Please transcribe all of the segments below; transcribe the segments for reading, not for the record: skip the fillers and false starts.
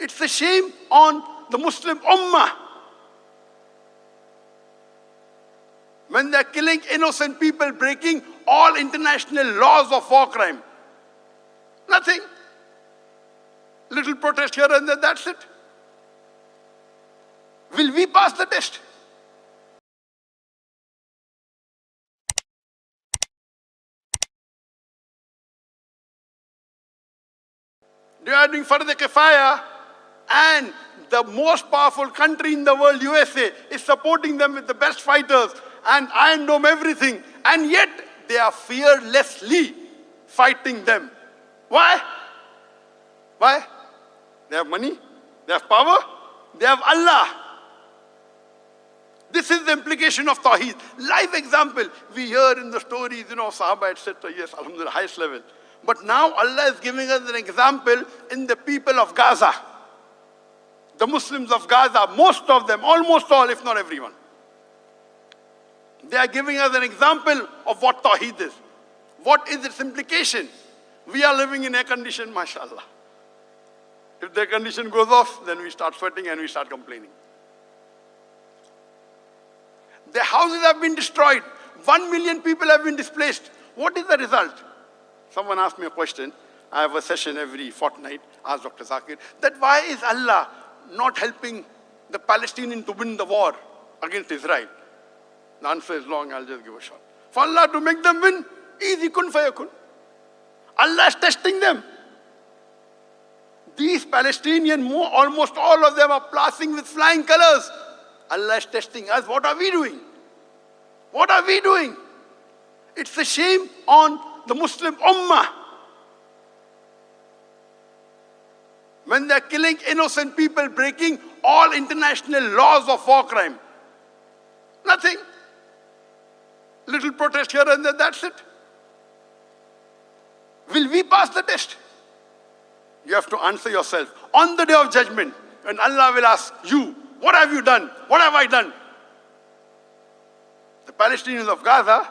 It's a shame on the Muslim-Ummah. When they're killing innocent people, breaking all international laws of war crime. Nothing. Little protest here and there, that's it. Will we pass the test? They are doing Fariq Kifaya, and the most powerful country in the world, USA, is supporting them with the best fighters and Iron Dome everything, and yet they are fearlessly fighting them. Why? Why? They have money, they have power, they have Allah. This is the implication of Tawheed. Live example, we hear in the stories, Sahaba, etc. Yes, Alhamdulillah, highest level. But now Allah is giving us an example in the people of Gaza. The Muslims of Gaza, most of them, almost all, if not everyone. They are giving us an example of what Tawheed is. What is its implication? We are living in air condition, mashallah. If the air condition goes off, then we start sweating and we start complaining. Their houses have been destroyed. 1 million people have been displaced. What is the result? Someone asked me a question. I have a session every fortnight, ask Dr. Zakir, that why is Allah not helping the Palestinians to win the war against Israel? The answer is long, I'll just give a shot. For Allah to make them win, easy, kun fayakun. Allah is testing them. These Palestinians, almost all of them are passing with flying colors. Allah is testing us. What are we doing? What are we doing? It's a shame on the Muslim-Ummah. When they're killing innocent people, breaking all international laws of war crime. Nothing. Little protest here and there, that's it. Will we pass the test? You have to answer yourself. On the day of judgment, when Allah will ask you, what have you done? What have I done? The Palestinians of Gaza,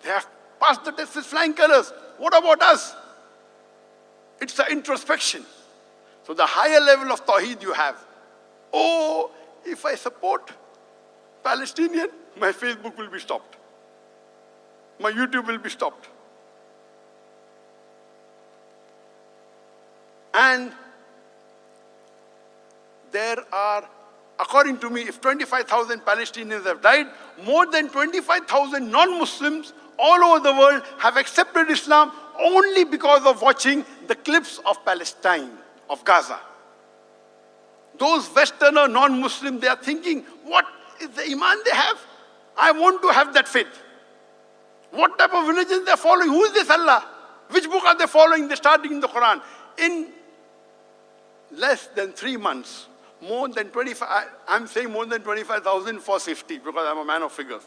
they have passed the test with flying colors. What about us? It's an introspection. So the higher level of Tawheed you have. Oh, if I support Palestinian, my Facebook will be stopped. My YouTube will be stopped. And there are, according to me, if 25,000 Palestinians have died, more than 25,000 non-Muslims all over the world have accepted Islam only because of watching the clips of Palestine, of Gaza. Those Western or non-Muslim, they are thinking, what is the Iman they have? I want to have that faith. What type of religion they are following? Who is this Allah? Which book are they following? They're starting in the Quran. In less than 3 months, more than 25, I'm saying more than 25,000 for safety because I'm a man of figures.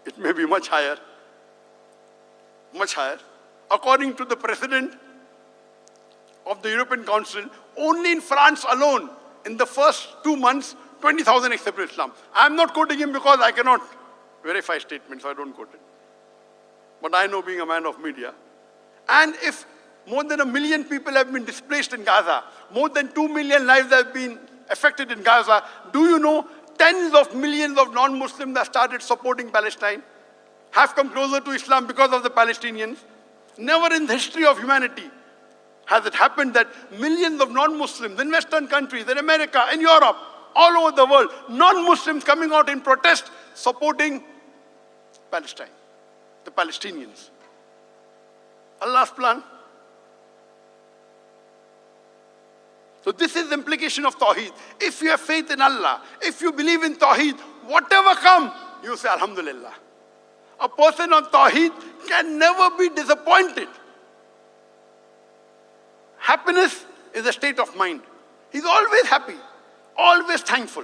It may be much higher. Much higher. According to the president of the European Council, only in France alone, in the first 2 months, 20,000 accepted Islam. I'm not quoting him because I cannot verify statements, so I don't quote it. But I know, being a man of media. And if more than 1 million people have been displaced in Gaza, more than 2 million lives have been affected in Gaza, do you know tens of millions of non-Muslims that started supporting Palestine have come closer to Islam because of the Palestinians? Never in the history of humanity has it happened that millions of non-Muslims in Western countries, in America, in Europe, all over the world, non-Muslims coming out in protest supporting Palestine, the Palestinians. Allah's plan. So this is the implication of Tawheed. If you have faith in Allah, if you believe in Tawheed, whatever comes, you say Alhamdulillah. A person on Tawheed can never be disappointed. Happiness is a state of mind. He's always happy, always thankful.